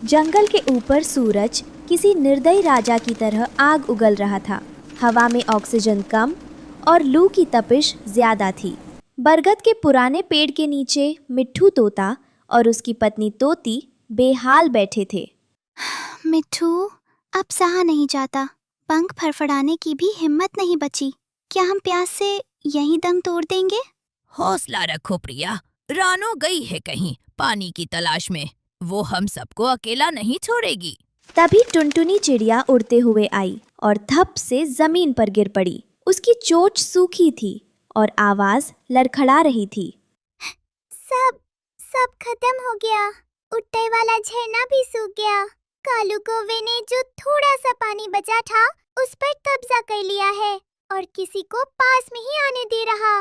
जंगल के ऊपर सूरज किसी निर्दयी राजा की तरह आग उगल रहा था। हवा में ऑक्सीजन कम और लू की तपिश ज्यादा थी। बरगद के पुराने पेड़ के नीचे मिट्ठू तोता और उसकी पत्नी तोती बेहाल बैठे थे। मिट्ठू, अब सहा नहीं जाता। पंख फड़फड़ाने की भी हिम्मत नहीं बची। क्या हम प्यास से यहीं दम तोड़ देंगे? हौसला रखो प्रिया, रानो गई है कहीं पानी की तलाश में। वो हम सबको अकेला नहीं छोड़ेगी। तभी टुनटुनी चिड़िया उड़ते हुए आई और धप से जमीन पर गिर पड़ी। उसकी चोंच सूखी थी और आवाज लड़खड़ा रही थी। सब खत्म हो गया। उठने वाला झरना भी सूख गया। कालू कौवे ने जो थोड़ा सा पानी बचा था उस पर कब्जा कर लिया है और किसी को पास नहीं आने दे रहा।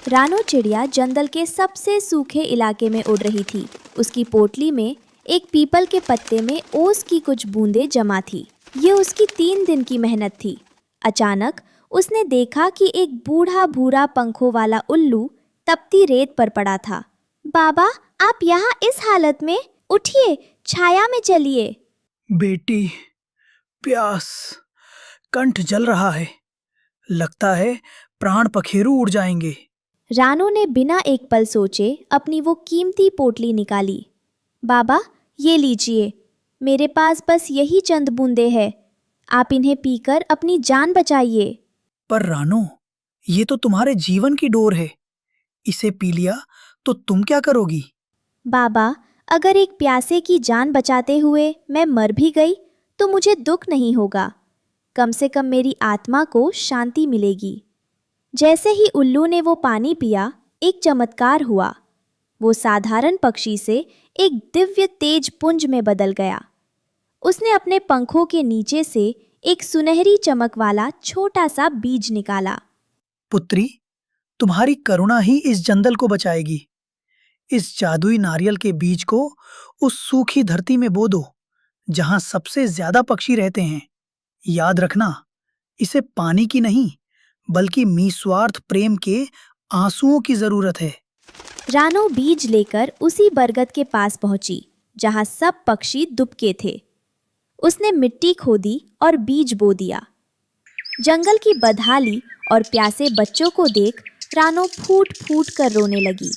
रानो चिड़िया जंगल के सबसे सूखे इलाके में उड़ रही थी। उसकी पोटली में एक पीपल के पत्ते में ओस की कुछ बूंदें जमा थी। ये उसकी 3 दिन की मेहनत थी। अचानक उसने देखा कि एक बूढ़ा भूरा पंखों वाला उल्लू तपती रेत पर पड़ा था। बाबा, आप यहाँ इस हालत में? उठिए, छाया में चलिए। बेटी, प्यास, कंठ जल रहा है। लगता है प्राण पखेरु उड़ जाएंगे। रानो ने बिना एक पल सोचे अपनी वो कीमती पोटली निकाली। बाबा, ये लीजिए, मेरे पास बस यही चंद बूंदे हैं। आप इन्हें पीकर अपनी जान बचाइए। पर रानो, ये तो तुम्हारे जीवन की डोर है। इसे पी लिया तो तुम क्या करोगी? बाबा, अगर एक प्यासे की जान बचाते हुए मैं मर भी गई तो मुझे दुख नहीं होगा। कम से कम मेरी आत्मा को शांति मिलेगी। जैसे ही उल्लू ने वो पानी पिया, एक चमत्कार हुआ। वो साधारण पक्षी से एक दिव्य तेज पुंज में बदल गया। उसने अपने पंखों के नीचे से एक सुनहरी चमक वाला छोटा सा बीज निकाला। पुत्री, तुम्हारी करुणा ही इस जंगल को बचाएगी। इस जादुई नारियल के बीज को उस सूखी धरती में बो दो जहां सबसे ज्यादा पक्षी रहते हैं। याद रखना, इसे पानी की नहीं बल्कि निस्वार्थ प्रेम के आंसुओं की जरूरत है। रानो बीज लेकर उसी बरगद के पास पहुंची जहां सब पक्षी दुबके थे। उसने मिट्टी खोदी और बीज बो दिया। जंगल की बदहाली और प्यासे बच्चों को देख रानो फूट फूट कर रोने लगी।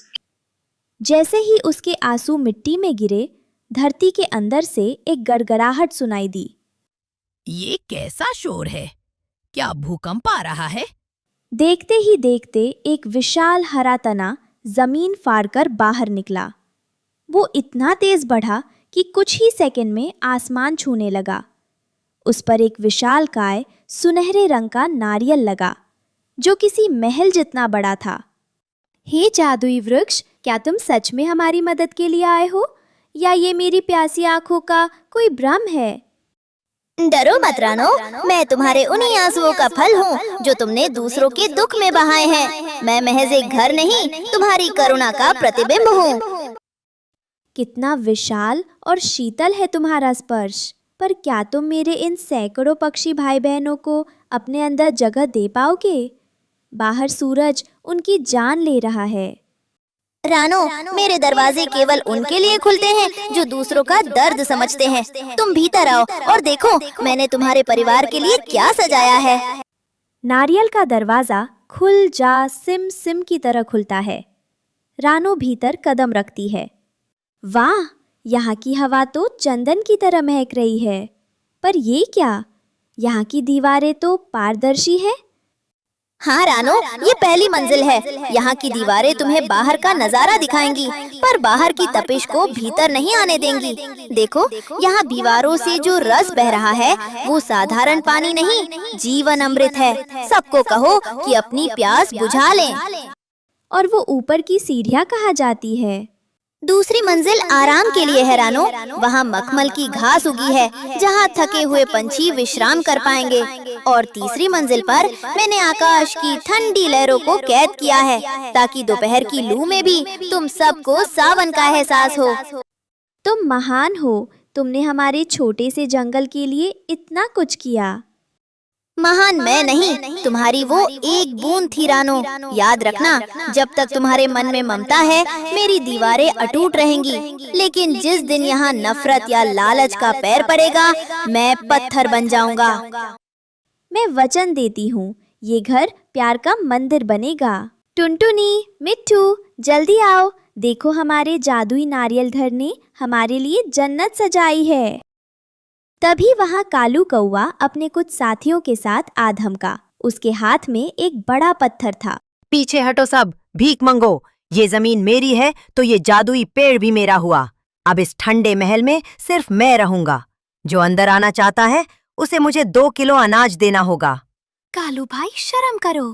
जैसे ही उसके आंसू मिट्टी में गिरे, धरती के अंदर से एक गड़गड़ाहट सुनाई दी। ये कैसा शोर है? क्या भूकंप आ रहा है? देखते ही देखते एक विशाल हरा तना जमीन फाड़कर बाहर निकला। वो इतना तेज बढ़ा कि कुछ ही सेकंड में आसमान छूने लगा। उस पर एक विशालकाय सुनहरे रंग का नारियल लगा जो किसी महल जितना बड़ा था। हे जादुई वृक्ष, क्या तुम सच में हमारी मदद के लिए आए हो या ये मेरी प्यासी आंखों का कोई भ्रम है? डरो मत रानो, मैं तुम्हारे उन्हीं आंसुओं का फल हूँ जो तुमने दूसरों के दुख में बहाए हैं। मैं महज एक घर नहीं, तुम्हारी करुणा का प्रतिबिंब हूँ। कितना विशाल और शीतल है तुम्हारा स्पर्श। पर क्या तुम मेरे इन सैकड़ों पक्षी भाई बहनों को अपने अंदर जगह दे पाओगे? बाहर सूरज उनकी जान ले रहा है। रानो, मेरे दरवाजे केवल उनके लिए खुलते हैं जो दूसरों का दर्द समझते हैं। तुम भीतर आओ और देखो मैंने तुम्हारे परिवार के लिए क्या सजाया है। नारियल का दरवाजा खुल जा सिम सिम की तरह खुलता है। रानो भीतर कदम रखती है। वाह, यहाँ की हवा तो चंदन की तरह महक रही है। पर ये क्या? यहाँ की दीवारें तो पारदर्शी है। हाँ रानो, ये पहली मंजिल है। यहाँ की दीवारें तुम्हें बाहर का नजारा दिखाएंगी, पर बाहर की तपिश को भीतर नहीं आने देंगी। देखो, यहाँ दीवारों से जो रस बह रहा है वो साधारण पानी नहीं, जीवन अमृत है। सबको कहो कि अपनी प्यास बुझा लें। और वो ऊपर की सीढ़ियाँ कहाँ जाती है? दूसरी मंजिल आराम के लिए है रानो। वहाँ मखमल की घास उगी है जहाँ थके हुए पंछी विश्राम कर पाएंगे। और तीसरी मंजिल पर मैंने आकाश की ठंडी लहरों को कैद किया है ताकि दोपहर की लू में भी तुम सबको सावन का एहसास हो। तुम महान हो। तुमने हमारे छोटे से जंगल के लिए इतना कुछ किया। महान मैं नहीं, तुम्हारी वो एक बूंद थी रानो। याद रखना, जब तक तुम्हारे मन में ममता है मेरी दीवारें अटूट रहेंगी, लेकिन जिस दिन यहाँ नफरत या लालच का पैर पड़ेगा मैं पत्थर बन जाऊंगा। मैं वचन देती हूँ ये घर प्यार का मंदिर बनेगा। टुनटुनी, मिट्ठू, जल्दी आओ, देखो हमारे जादुई नारियल घर ने हमारे लिए जन्नत सजाई है। तभी वहाँ कालू कौवा अपने कुछ साथियों के साथ आ धमका। उसके हाथ में एक बड़ा पत्थर था। पीछे हटो सब, भीख मंगो। ये जमीन मेरी है तो ये जादुई पेड़ भी मेरा हुआ। अब इस ठंडे महल में सिर्फ मैं रहूंगा। जो अंदर आना चाहता है उसे मुझे 2 किलो अनाज देना होगा। कालू भाई, शर्म करो।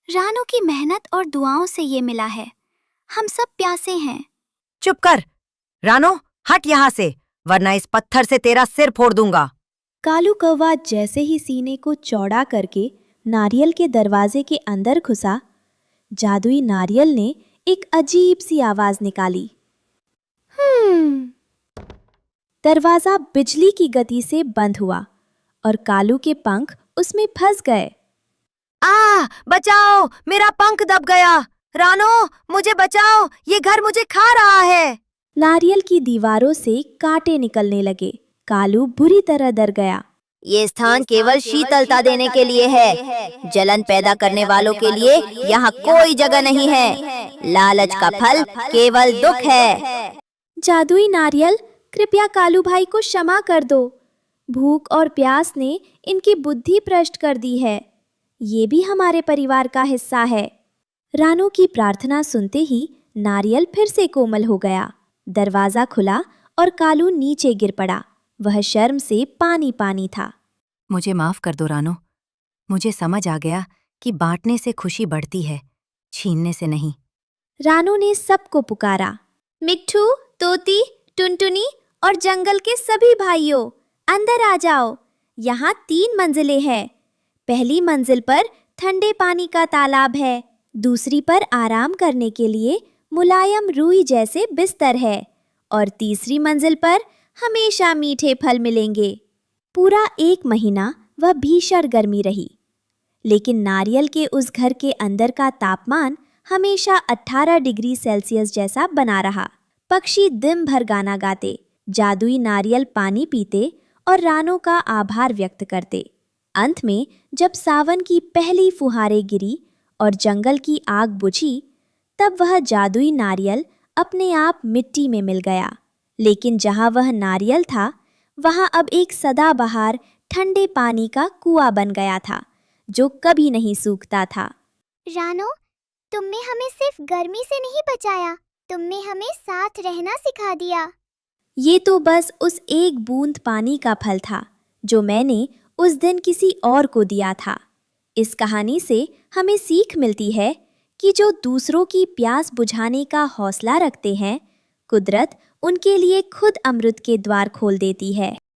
रानो की मेहनत और दुआओं से ये मिला है। हम सब प्यासे हैं। चुप कर रानो, हट यहाँ से, वरना इस पत्थर से तेरा सिर फोड़ दूंगा। कालू कौवा जैसे ही सीने को चौड़ा करके नारियल के दरवाजे के अंदर घुसा, जादुई नारियल ने एक अजीब सी आवाज निकाली। दरवाजा बिजली की गति से बंद हुआ और कालू के पंख उसमें फंस गए। बचाओ, मेरा पंख दब गया। रानो, मुझे बचाओ, ये घर मुझे खा रहा है। नारियल की दीवारों से कांटे निकलने लगे। कालू बुरी तरह डर गया। ये स्थान केवल शीतलता देने के लिए है, जलन पैदा करने वालों के लिए यहाँ कोई जगह नहीं है। लालच का फल केवल दुख है। जादुई नारियल, कृपया कालू भाई को क्षमा कर दो। भूख और प्यास ने इनकी बुद्धि भ्रष्ट कर दी है। ये भी हमारे परिवार का हिस्सा है। रानो की प्रार्थना सुनते ही नारियल फिर से कोमल हो गया। दरवाजा खुला और कालू नीचे गिर पड़ा। वह शर्म से पानी पानी था। मुझे माफ कर दो रानो, मुझे समझ आ गया कि बांटने से खुशी बढ़ती है, छीनने से नहीं। रानो ने सबको पुकारा। मिट्ठू, तोती, टुनटुनी और जंगल के सभी भाइयों, अंदर आ जाओ। यहाँ 3 मंजिलें हैं। पहली मंजिल पर ठंडे पानी का तालाब है, दूसरी पर आराम करने के लिए मुलायम रूई जैसे बिस्तर है और तीसरी मंजिल पर हमेशा मीठे फल मिलेंगे। पूरा 1 महीना वह भीषण गर्मी रही, लेकिन नारियल के उस घर के अंदर का तापमान हमेशा 18 डिग्री सेल्सियस जैसा बना रहा। पक्षी दिन भर गाना गाते, जादुई नारियल पानी पीते और रानो का आभार व्यक्त करते। अंत में जब सावन की पहली फुहारें गिरी और जंगल की आग बुझी, तब वह जादुई नारियल अपने आप मिट्टी में मिल गया। लेकिन जहाँ वह नारियल था, वहाँ अब एक सदाबहार ठंडे पानी का कुआं बन गया था, जो कभी नहीं सूखता था। रानो, तुमने हमें सिर्फ गर्मी से नहीं बचाया, तुमने हमें साथ रहना सिखा दिया। ये तो बस उस एक बूंद पानी का फल था जो मैंने उस दिन किसी और को दिया था। इस कहानी से हमें सीख मिलती है कि जो दूसरों की प्यास बुझाने का हौसला रखते हैं, कुदरत उनके लिए खुद अमृत के द्वार खोल देती है।